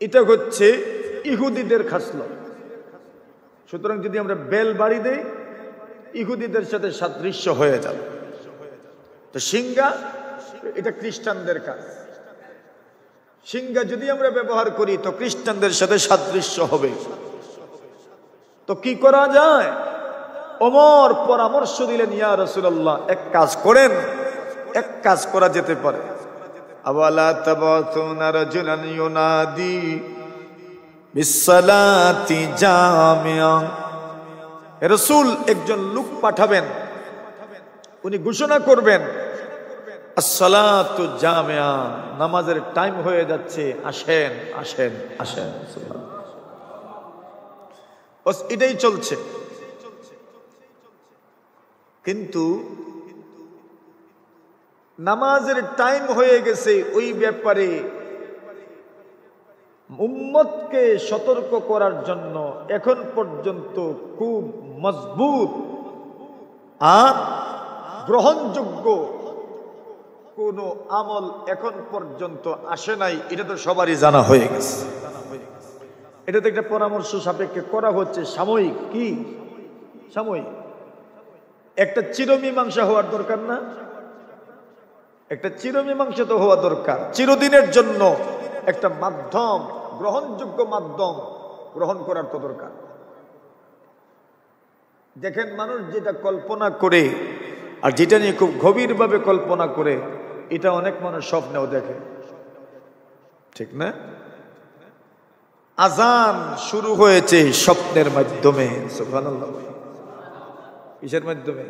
এটা হচ্ছে ইহুদিদের খাসলত। সুতরাং যদি আমরা বেল বাড়ি দেই ইহুদিদের সাথে সাদৃশ্য হয়ে যাবে। তো সিংহা এটা খ্রিস্টানদের কাজ। সিংহা যদি আমরা ব্যবহার করি তো খ্রিস্টানদের সাথে সাদৃশ্য হবে। তো কি করা যায়? ওমর পরামর্শ দিলেন, ইয়া রাসূলুল্লাহ, এক কাজ করেন, এক কাজ করা যেতে পারে। আওয়ালা তাবাতুনা রাজুলান ইউনাদি বিসসালাতি জামিয়া। রাসূল একজন লোক পাঠাবেন, উনি ঘোষণা করবেন আসসালাতু জামিয়া, নামাজের টাইম হয়ে যাচ্ছে, আসেন আসেন আসেন। বাস এটাই চলছে। কিন্তু নামাজের টাইম হয়ে গেছে, ওই ব্যাপারে উম্মতকে সতর্ক করার জন্য এখন পর্যন্ত খুব মজবুত আর গ্রহণযোগ্য কোন আমল এখন পর্যন্ত আসে নাই। এটা তো সবারই জানা হয়ে গেছে। এটা তো একটা পরামর্শ সাপেক্ষে করা হচ্ছে, সাময়িক। কি সাময়িক? একটা চিরমীমাংসা হওয়ার দরকার না? একটা চিরমীমাংসা তো হওয়া দরকার। চিরদিনের জন্য একটা মাধ্যম, গ্রহণযোগ্য মাধ্যম গ্রহণ করার তো দরকার। দেখেন, মানুষ যেটা কল্পনা করে আর যেটা নিয়ে খুব গভীরভাবে কল্পনা করে, এটা অনেক মানুষ স্বপ্নেও দেখে, ঠিক না? আজান শুরু হয়েছে স্বপ্নের মাধ্যমে। সুবহানাল্লাহ। কিসের মাধ্যমে?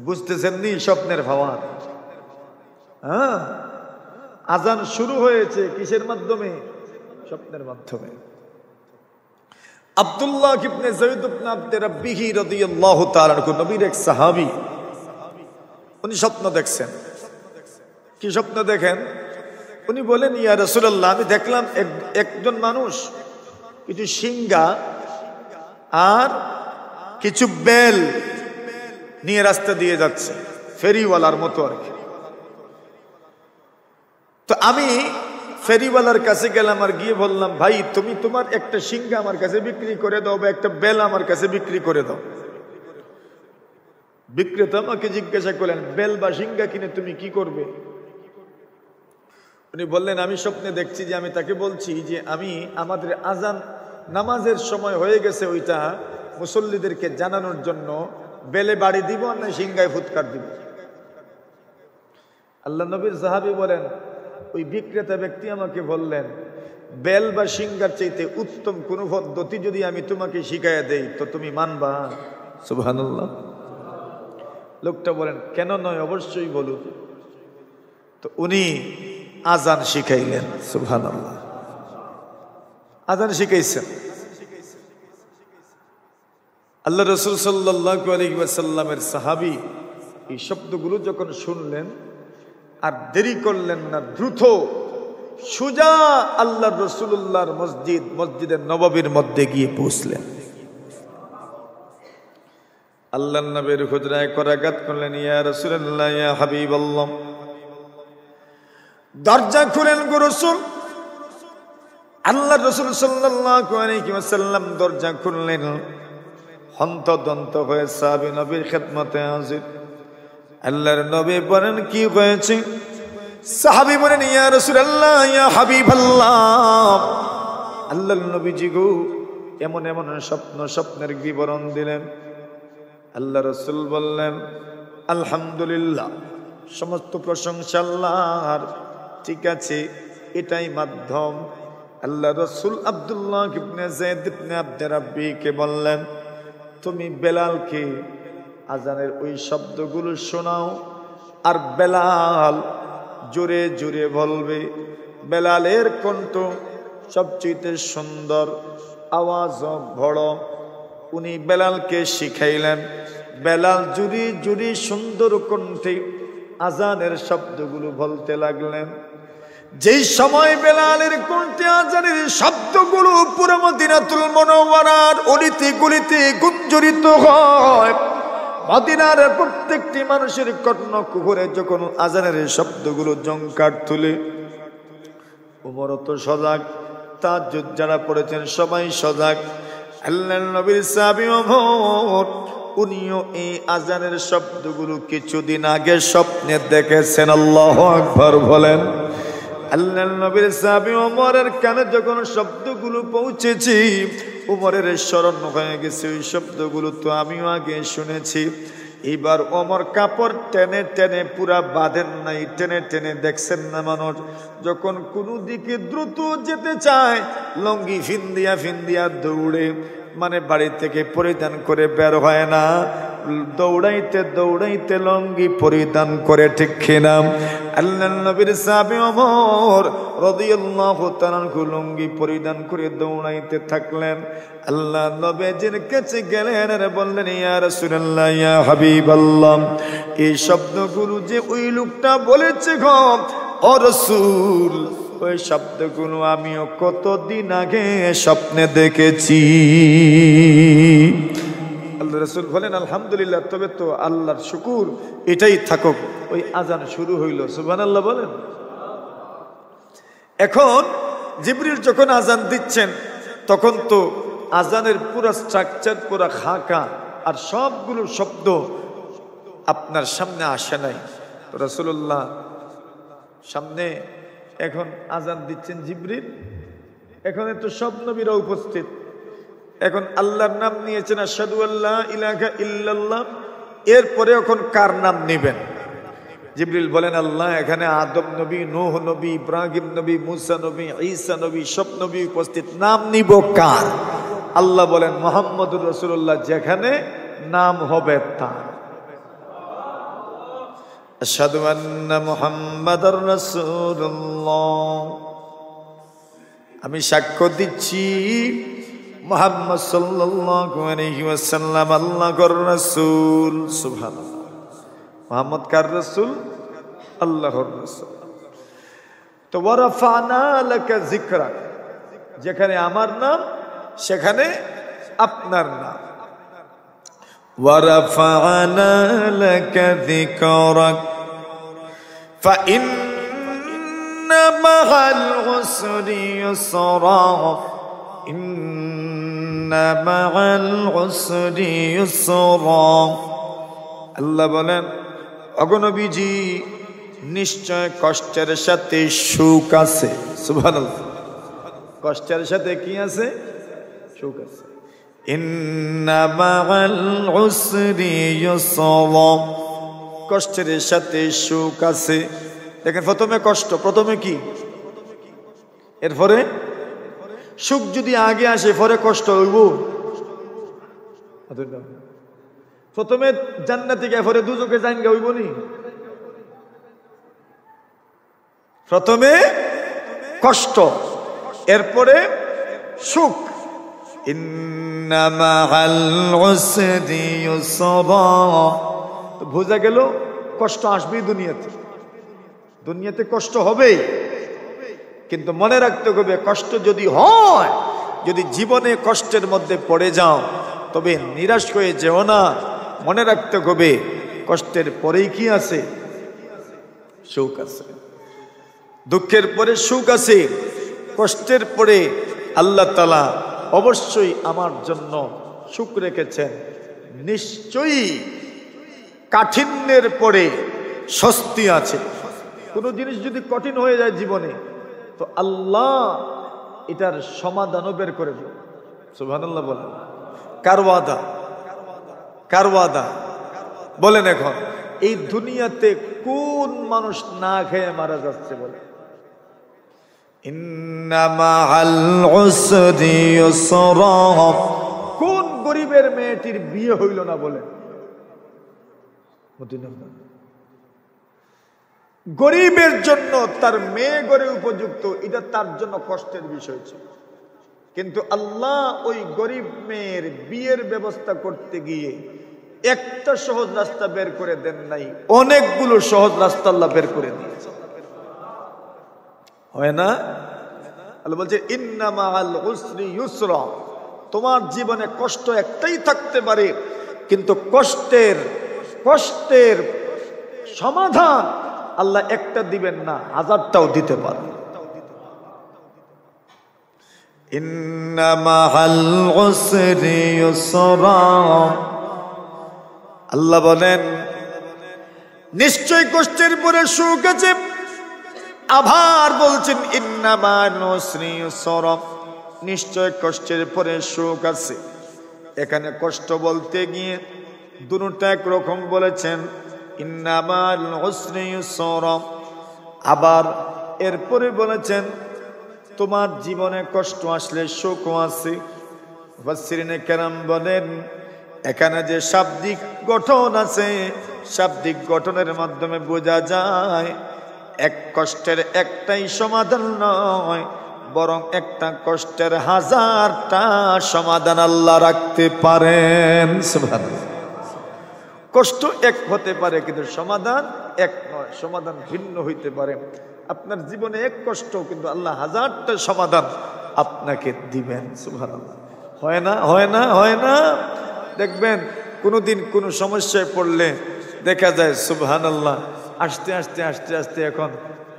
বুঝতেছেন নি? স্বপ্নের ভাওয়ান। হ্যাঁ, আজান শুরু হয়েছে কিসের মাধ্যমে? স্বপ্নের মাধ্যমে। আব্দুল্লাহ ইবনে যায়েদ ইবনে আব্দ রাব্বিহি রাদিয়াল্লাহু তাআলা আনহু, নবীর এক সাহাবী, উনি স্বপ্ন দেখছেন। কি স্বপ্ন দেখেন? উনি বলেন, ইয়া রাসূলুল্লাহ, আমি দেখলাম একজন মানুষ কিছু সিংহা আর কিছু বেল নিয়ে রাস্তা দিয়ে যাচ্ছে, ফেরিওয়ালার মতো আর কি। তো আমি ফেরিওয়ালার কাছে গেলাম আর গিয়ে বললাম, ভাই, তুমি তোমার একটা সিংহা আমার কাছে বিক্রি করে দাও বা একটা বেল আমার কাছে বিক্রি করে দাও। বিক্রেতা আমাকে জিজ্ঞাসা করলেন, বেল বা সিংহা কিনে তুমি কি করবে? উনি বললেন, আমি স্বপ্নে দেখছি যে আমি তাকে বলছি যে আমি আমাদের আজান নামাজের সময় হয়ে গেছে, ওইটা মুসল্লিদেরকে জানানোর জন্য বেলে বাড়ি দিব আর না সিংহায় ফুৎকার দিব। আল্লাহ নবীর সাহাবী বলেন, ওই বিক্রেতা ব্যক্তি আমাকে বললেন, বেল বা সিংহার চাইতে উত্তম কোন পদ্ধতি যদি আমি তোমাকে শিখাইয়া দেই তো তুমি মানবা? সুবহানাল্লাহ। লোকটা বলেন, কেন নয়, অবশ্যই বলুন। তো উনি আজান শিখাইলেন। সুবহানাল্লাহ। আজান শিখাইছেন। আল্লাহ রাসূল সাল্লাল্লাহু আলাইহি ওয়াসাল্লামের সাহাবী এই শব্দগুলো যখন শুনলেন আর দেরি করলেন না, দ্রুত সোজা আল্লাহ রাসূলুল্লাহর মসজিদে নববীর মধ্যে গিয়ে পৌঁছলেন। আল্লাহর নবীর হুজরায় করাঘাত করলেন, ইয়া রাসূলুল্লাহ, ইয়া হাবিবাল্লাহ। দরজা খুলেন গো রাসূল। আল্লাহ রাসূল সাল্লাল্লাহু আলাইহি ওয়াসাল্লাম দরজা খুললেন। হন্তদন্ত হয়ে সাহাবী নবীর খেদমতে হাজির। আল্লাহর নবী বলেন, কি হয়েছে? সাহাবী বলেন, ইয়া রাসূলুল্লাহ, ইয়া হাবিবাল্লাহ, আল্লাহর নবীজি গো এমন এমন স্বপ্নের বিবরণ দিলেন। আল্লাহ রাসূল বললেন, আলহামদুলিল্লাহ, সমস্ত প্রশংসা আল্লাহর। ঠিক আছে, এটাই মাধ্যম। আল্লাহ রাসূল আব্দুল্লাহ ইবনে যায়েদ ইবনে আব্দ রাব্বিকে বললেন, তুমি বেলালকে আজানের ওই শব্দগুলো শোনাও আর বেলাল জোরে জোরে বলবে। বেলালের কণ্ঠ সবচেয়ে সুন্দর, আওয়াজও বড়। উনি বেলালকে শিখাইলেন। বেলাল জুরি জুরি সুন্দর কণ্ঠে আজানের শব্দগুলো বলতে লাগলেন। যেই সময় বেলালের কণ্ঠে আজানের শব্দগুলো পুরো মদিনাতুল মুনাওয়ারার অলিতে গলিতে গুঞ্জরিত হয়, মদিনার প্রত্যেকটি মানুষের কর্ণকুহরে যখন আজানের শব্দগুলো জংকার তুলে, ওমর তো সজাগ, তাহাজ্জুদ যারা পড়েছেন সবাই সজাগ। আল্লাহর নবীর সাহাবী ওমর উনিও এই আজানের শব্দগুলো কিছুদিন আগে স্বপ্নে দেখেছেন। আল্লাহু আকবার বলেন। আল্লাহর নবীর সাহাবী ওমরের কানে যখন শব্দগুলো পৌঁছেছি, ওমরের স্মরণ হয়ে গেছে ওই শব্দগুলো তো আমিও আগে শুনেছি। এবার ওমর কাপড় টেনে টেনে পুরা বাঁধেন নাই, টেনে টেনে দেখছেন না মানুষ যখন কোনো দিকে দ্রুত যেতে চায় লঙ্গি ফিন্দিয়া ফিন্দিয়া দৌড়ে, মানে বাড়ি থেকে পরিধান করে বের হয় না, দৌড়াইতে দৌড়াইতে লঙ্গি পরিধান করে, ঠিক কিনা? আল্লাহর নবীর সাহাবী ওমর রাদিয়াল্লাহু তাআলা লঙ্গি পরিধান করে দৌড়াইতে থাকলেন। আল্লাহ নবীজির কাছে গেলেন আর বললেন, ইয়া রাসূলুল্লাহ, ইয়া হাবিবাল্লাহ, এই শব্দগুলো যে ওই লোকটা বলেছে গো ও রাসূল, ওই শব্দগুলো আমিও কতদিন আগে স্বপ্নে দেখেছি। আল্লাহ রাসূল বলেন, আলহামদুলিল্লাহ, তবে তো আল্লাহর শুকুর, এটাই থাকুক। ওই আজান শুরু হইল, সুবহানাল্লাহ বলেন। এখন জিবরিল যখন আজান দিচ্ছেন তখন তো আজানের পুরা স্ট্রাকচার, পুরা খাকা আর সবগুলো শব্দ আপনার সামনে আসে নাই। রাসূলুল্লাহ সামনে এখন আজান দিচ্ছেন জিবরিল, এখন তো সব নবীরা উপস্থিত। এখন আল্লাহর নাম নিয়েছেন আশহাদু আল্লা ইলাহা ইল্লাল্লাহ, এরপরে এখন কার নাম নেবেন? জিবরিল বলেন, আল্লাহ, এখানে আদম নবী, নূহ নবী, ইব্রাহিম নবী, মুসা নবী, ঈসা নবী, সব নবী উপস্থিত, নাম নিব কার? আল্লাহ বলেন, মুহাম্মদুর রাসূলুল্লাহ, যেখানে নাম হবে তার। আশহাদু আন্না মুহাম্মাদার রাসূলুল্লাহ, আমি সাক্ষ্য দিচ্ছি মুহাম্মদ সাল্লাল্লাহু আলাইহি ওয়াসাল্লাম আল্লাহর রাসূল। সুবহানাল্লাহ। মুহাম্মদ কার রাসূল? আল্লাহর রাসূল। তো ওয়ারাফানা লাকা যিকরাক, যেখানে আমার নাম সেখানে আপনার নাম। ওয়ারাফানা লাকা যিকরাক ফাইন্না মাআল উসরি ইউসরা, ইন্না মাআল উসরি ইউসরা। আল্লাহ বলেন, ওগো নবীজি, নিশ্চয় কষ্টের সাথে সুখ আছে। সুবহানাল্লাহ। কষ্টের সাথে কি আছে? সুখ আছে। ইন্না মাআল উসরি ইউসরা, কষ্টের সাথে সুখ আছে। দেখেন, প্রথমে কষ্ট, প্রথমে কি, এরপরে সুখ। যদি আগে আসে পরে কষ্ট হইব? প্রথমে জান্নাতে গিয়ে পরে দুজকে যাইন গে হইব নি? প্রথমে কষ্ট, এরপরে সুখ। ইন্না মাআল উসরি ইউসরা, তো বোঝা গেল কষ্ট আসবেই দুনিয়াতে, দুনিয়াতে কষ্ট হবেই। কিন্তু মনে রাখতে হবে, কষ্ট যদি হয়, যদি জীবনে কষ্টের মধ্যে পড়ে যাও, তবে নিরাশ হয়ে যেও না। মনে রাখতে হবে, কষ্টের পরেই কি আছে? সুখ আছে। দুঃখের পরে সুখ আছে, কষ্টের পরে আল্লাহ তাআলা অবশ্যই আমার জন্য সুখ রেখেছেন। নিশ্চয়ই কাঠিন্যের পরে স্বস্তি আছে। কোনো জিনিস যদি কঠিন হয়ে যায় জীবনে, তো আল্লাহ এটার সমাধানও বের করে দেবে। সুবহানাল্লাহ বলেন। কার ওয়াদা? কার ওয়াদা বলেন? এখন এই দুনিয়াতে কোন মানুষ না খেয়ে মারা যাচ্ছে বলে? ইন্না মাআল উসরি ইউসরা, কোন গরিবের মেয়েটির বিয়ে হইল না বলে? গরিবের জন্য তার মেয়ে গড়ে উপযুক্ত, এটা তার জন্য কষ্টের বিষয় ছিল। কিন্তু আল্লাহ ওই গরিব মেয়ের বিয়ের ব্যবস্থা করতে গিয়ে একটা সহজ রাস্তা বের করে দেন নাই, অনেকগুলো সহজ রাস্তা আল্লাহ বের করে দিয়েছে। হয় না? আল্লাহ বলছে, ইন্না মাআল উসরি ইউসরা, তোমার জীবনে কষ্ট একটাই থাকতে পারে, কিন্তু কষ্টের সমাধান আল্লাহ একটা দিবেন না, হাজারটাও দিতে পারে। ইন্না মাআল উসরি ইউসরা। আল্লাহ বলেন নিশ্চয় কষ্টের পরে সুখ আছে। আবার বলছেন ইন্না মাআল উসরি ইউসরা, নিশ্চয় কষ্টের পরে সুখ আছে। এখানে কষ্ট বলতে গিয়ে দুটোটা একরকম বলেছেন, ইন্না মাআল উসরি ইউসরা। আবার এরপরে বলেছেন তোমার জীবনে কষ্ট আসলে সুখও আছে। মুফাসসিরিনে কেরাম বলেন এখানে যে শাব্দিক গঠন আছে, শাব্দিক গঠনের মাধ্যমে বোঝা যায় এক কষ্টের একটাই সমাধান নয়, বরং একটা কষ্টের হাজারটা সমাধান আল্লাহ রাখতে পারেন। সুবহানাল্লাহ। কষ্ট এক হতে পারে কিন্তু সমাধান এক নয়, সমাধান ভিন্ন হইতে পারে। আপনার জীবনে এক কষ্ট কিন্তু আল্লাহ হাজারটা সমাধান আপনাকে দিবেন। সুবহানাল্লাহ। হয় না, হয় না, হয় না। দেখবেন কোনোদিন কোনো সমস্যায় পড়লে দেখা যায় সুবহানাল্লাহ আস্তে আস্তে আস্তে আস্তে এখন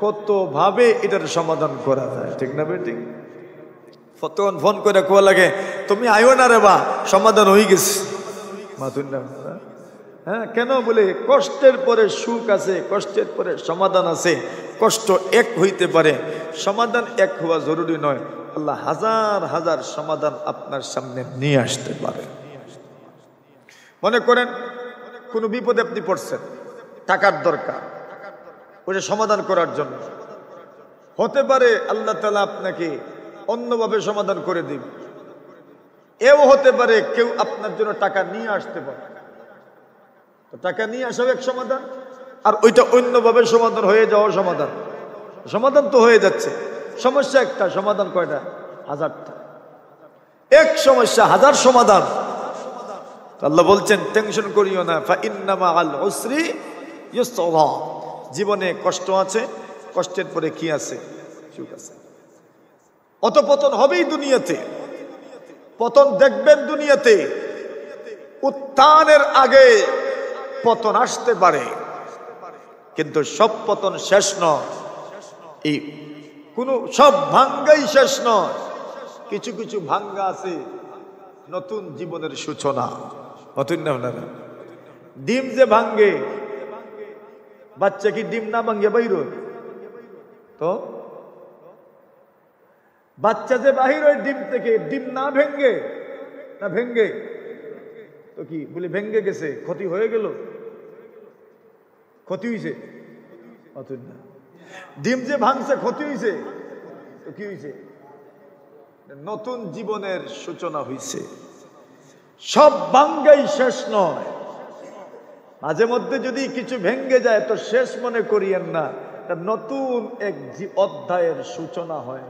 কতভাবে এটার সমাধান করা যায়, ঠিক না বেটি? তখন ফোন করে কোয়া লাগে তুমি আইও না রে বা, সমাধান হয়ে গেছে। হ্যাঁ, কেন বলে কষ্টের পরে সুখ আছে, কষ্টের পরে সমাধান আছে। কষ্ট এক হইতে পারে, সমাধান এক হওয়া জরুরি নয়। আল্লাহ হাজার হাজার সমাধান আপনার সামনে নিয়ে আসতে পারে। মনে করেন কোনো বিপদে আপনি পড়ছেন, টাকার দরকার, ওটা সমাধান করার জন্য হতে পারে আল্লাহ তাআলা আপনাকে অন্যভাবে সমাধান করে দিবে। এও হতে পারে কেউ আপনার জন্য টাকা নিয়ে আসতে পারে, টাকা নিয়ে আসাও এক সমাধান, আর ওইটা অন্যভাবে সমাধান হয়ে যাওয়া সমাধান। সমাধান তো হয়ে যাচ্ছে, সমস্যা একটা, সমাধান কয়টা? হাজারটা। এক সমস্যা হাজার সমাধান। আল্লাহ বলছেন টেনশন করিও না, ফা ইন্না মাআল উসরি ইউসরা। জীবনে কষ্ট আছে, কষ্টের পরে কি আছে? সুখ আছে। অতঃপতন হবেই দুনিয়াতে, পতন দেখবেন দুনিয়াতে। উত্থানের আগে পতন আসতে পারে, কিন্তু সব পতন শেষ নয়। এই কোন সব ভাঙ্গাই শেষ নয়, কিছু কিছু ভাঙ্গা আছে নতুন জীবনের সূচনা। নতুন না, ডিম যে ভাঙ্গে, বাচ্চা কি ডিম না ভাঙ্গে বাইর? তো বাচ্চা যে বাহির হয় ডিম থেকে, ডিম না ভেঙ্গে না ভেঙ্গে তো কি বলি ভেঙ্গে গেছে, ক্ষতি হয়ে গেল, ক্ষতি হয়েছে। ডিম যে ভাঙছে ক্ষতি হয়েছে, তো কি হয়েছে? নতুন জীবনের সূচনা হয়েছে। সব ভাঙ্গাই শেষ নয়, মাঝে মধ্যে যদি কিছু ভেঙ্গে যায় তো শেষ মনে করিয়েন না, নতুন এক অধ্যায়ের সূচনা হয়।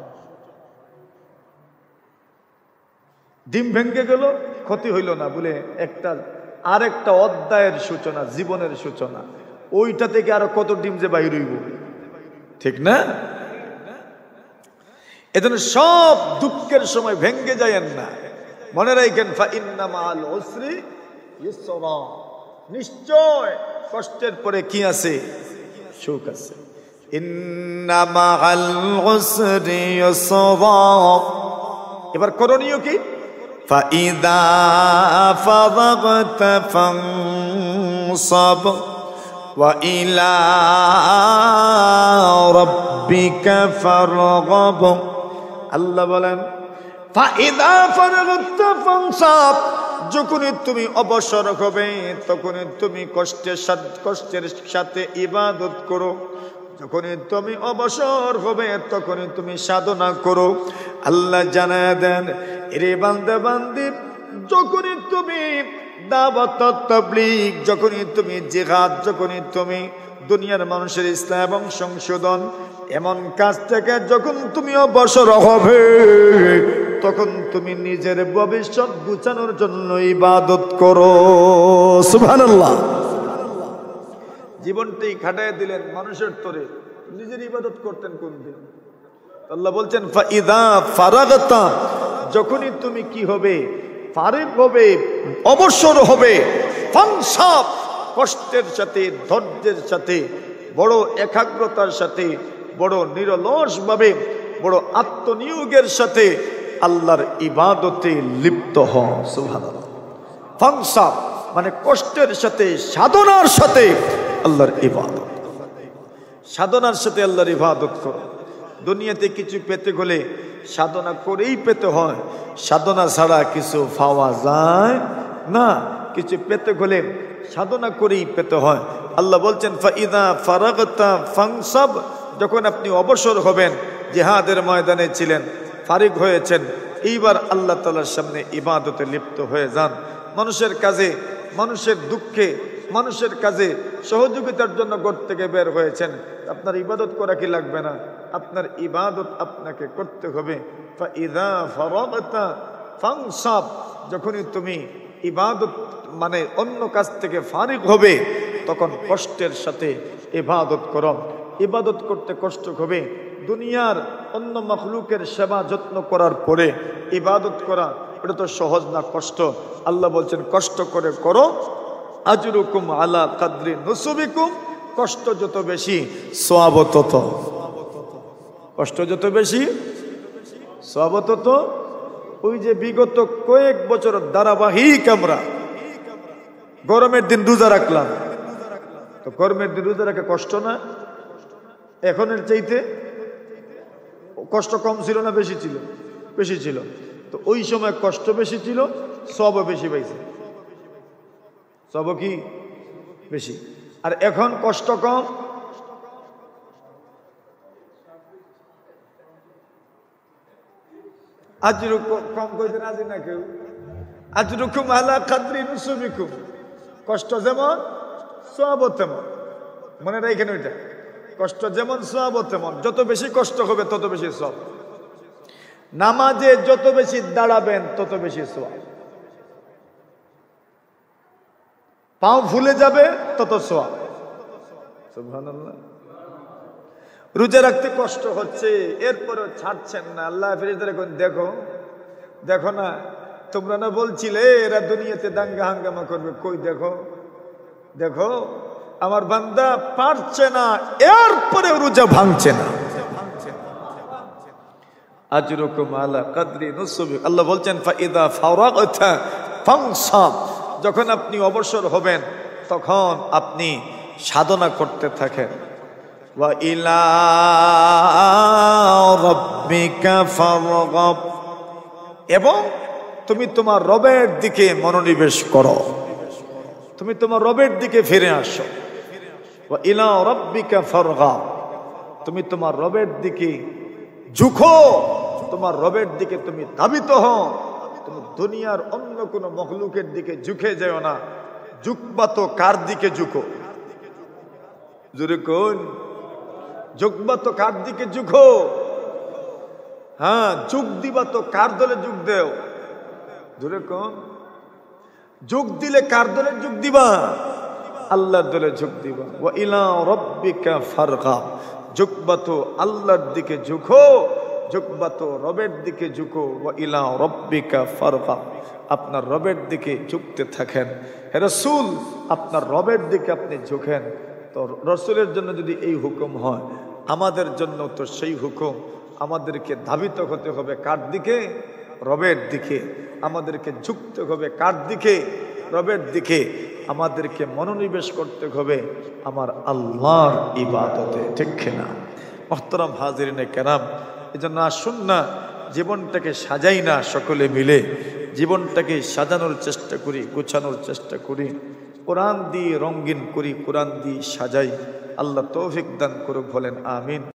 ডিম ভেঙ্গে গেল, ক্ষতি হইল না বলে একটা আরেকটা অধ্যায়ের সূচনা, জীবনের সূচনা। ওইটা থেকে আরো কত ডিম যে বাইর হইব, ঠিক না? এজন্য সব দুঃখের সময় ভেঙ্গে যায়েন না, মনে রাখেন ফা ইন্না মাআল উসরি ইউসরা। নিশ্চয় কষ্টের পরে কি আছে? সুখ আছে। ইন্না মাআল উসরি ইউসরা। এবার করণীয় কি? فَإِذَا فَرَغْتَ فَانصَبْ وَإِلَى رَبِّكَ فَارْغَب। আল্লাহ বলেন فَإِذَا فَرَغْتَ فَانصَبْ, যখনই তুমি অবসর হবে তখনই তুমি কষ্টের সাথে ইবাদত করো। যখনই তুমি অবসর হবে তখনই তুমি সাধনা করো। আল্লাহ জানায় দেন, এরে বান্দা বান্দি, যখনই তুমি দাওয়াত তাবলীগ, যখনই তুমি জিহাদ, যখনই তুমি দুনিয়ার মানুষের ইসলাম এবং সংশোধন এমন কাজ থেকে যখন তুমি অবসর হবে তখন তুমি নিজের ভবিষ্যৎ গুছানোর জন্য ইবাদত করো। সুবহানাল্লাহ। জীবনটাই খাটায় দিলেন মানুষের তরে, নিজের ইবাদত করতেন কোন দিন? আল্লাহ বলছেন ফাইদা ফারাগতা, যখনই তুমি কি হবে? ফারিগ হবে, অবসর হবে। ফানসাব, কষ্টের সাথে, ধৈর্যের সাথে, বড় একাগ্রতার সাথে, বড় নিরলস ভাবে, বড় আত্মনিয়োগের সাথে আল্লাহর ইবাদতে লিপ্ত হও। সুবহানাল্লাহ। ফাংসাব মানে কষ্টের সাথে, সাধনার সাথে আল্লাহর ইবাদত, সাধনার সাথে আল্লাহর ইবাদত করো। দুনিয়াতে কিছু পেতে গেলে সাধনা করেই পেতে হয়, সাধনা ছাড়া কিছু পাওয়া যায় না। কিছু পেতে গেলে সাধনা করেই পেতে হয়। আল্লাহ বলছেন ফাইদা ফারাগতা ফাংসাব, যখন আপনি অবসর হবেন, জিহাদের ময়দানে ছিলেন, ফারিগ হয়েছেন, এইবার আল্লাহ তাআলার সামনে ইবাদতে লিপ্ত হয়ে যান। মানুষের কাজে, মানুষের দুঃখে, মানুষের কাজে সহযোগিতার জন্য ঘর থেকে বের হয়েছেন, আপনার ইবাদত করা কি লাগবে না? আপনার ইবাদত আপনাকে করতে হবে। ফাইদা ফারাগতা ফাংসাব, যখনই তুমি ইবাদত মানে অন্য কাজ থেকে ফারিগ হবে, তখন কষ্টের সাথে ইবাদত করো। ইবাদত করতে কষ্ট হবে। দুনিয়ার অন্য মাখলুকের সেবা যত্ন করার পরে ইবাদত করা, এটা তো সহজ না, কষ্ট। আল্লাহ বলছেন কষ্ট করে করো। আজরুকুম আলা কাদরি নুসুবিকুম, কষ্ট যত বেশি সওয়াব তত। কষ্ট যত বেশি সওয়াব তত। ওই যে বিগত কয়েক বছর ধারাবাহিক আমরা গরমের দিন রোজা রাখলাম, তো গরমের দিন রোজা রাখা কষ্ট না? এখনের চাইতে কষ্ট কম ছিল না বেশি ছিল? বেশি ছিল। তো ওই সময় কষ্ট বেশি ছিল, সওয়াব বেশি পাইছে। সওয়াব কি বেশি? আর এখন কষ্ট কম, আজরু কম কইতে রাজি না কেউ। আজরুকুম আলা কাদরি নুসুবিকুম, কষ্ট যেমন সওয়াব তেমন। মনে রাখেন ওইটা, কষ্ট যেমন সওয়াব তেমন। যত বেশি কষ্ট হবে তত বেশি সওয়াব। নামাজে যত বেশি দাঁড়াবেন তত বেশি সওয়াব। পাও ফুলে যাবে তত সওয়াব। সুবহানাল্লাহ। রোজা রাখতে কষ্ট হচ্ছে, এরপরেও ছাড়ছেন না। আল্লাহ ফেরেশতারা কোন দেখো, দেখো না, তোমরা না বলছিলে এরা দুনিয়াতে দাঙ্গা হাঙ্গামা করবে, কই দেখো, দেখো আমার বান্দা পারছে না, এরপরে রোজা ভাঙছে না। আজরুকুম আলা কাদরি নুসুবি, আল্লাহ বলছেন ফাইদা ফারাগতা ফাংসাব, যখন আপনি অবসর হবেন তখন আপনি সাধনা করতে থাকেন। ওয়া ইলা রাব্বিকা ফারগাব, এবং তুমি তোমার রবের দিকে মনোনিবেশ করো, তুমি তোমার রবের দিকে ফিরে আসো। ওয়া ইলা রাব্বিকা ফারগাব, তুমি তোমার রবের দিকে ঝুঁকো, তোমার রবের দিকে তুমি ধাবিত হও। তুমি দুনিয়ার অন্য কোনো মখলুকের দিকে ঝুঁকে যেও না। ঝুঁকবা তো কার দিকে ঝুঁকো? জোরে কোন, ঝুঁকবা তো কার দিকে ঝুঁকো? হ্যাঁ, যোগ দিবা তো কার দলে যোগ দেও? জোরে কোন, যোগ দিলে কার দলে যোগ দিবা? আল্লাহর দলে যোগ দিবা। ওয়া ইলা রাব্বিকা ফারগাব, ঝুঁকবা তো আল্লাহর দিকে ঝুঁকো, ঝুঁকবা তো রবের দিকে ঝুঁকো। ওয়া ইলা রাব্বিকা ফারগাব, আপনার রবের দিকে ঝুঁকতে থাকেন। হে রাসূল, আপনার রবের দিকে আপনি ঝুঁকেন। তো রাসূলের জন্য যদি এই হুকুম হয়, আমাদের জন্য তো সেই হুকুম। আমাদেরকে ধাবিত হতে হবে কার দিকে? রবের দিকে। আমাদেরকে ঝুঁকতে হবে কার দিকে? রবের দিকে। আমাদেরকে মনোনিবেশ করতে হবে আমার আল্লাহর ইবাদতে, ঠিক কিনা? মুহতারাম হাজিরিনে কেরাম, এজন্য আসুন না জীবনটাকে সাজাই না সকলে মিলে, জীবনটাকে সাজানোর চেষ্টা করি, গোছানোর চেষ্টা করি, কোরআন দিয়ে রঙিন করি, কোরআন দিয়ে সাজাই। আল্লাহ তৌফিক দান করুক, বলেন আমিন।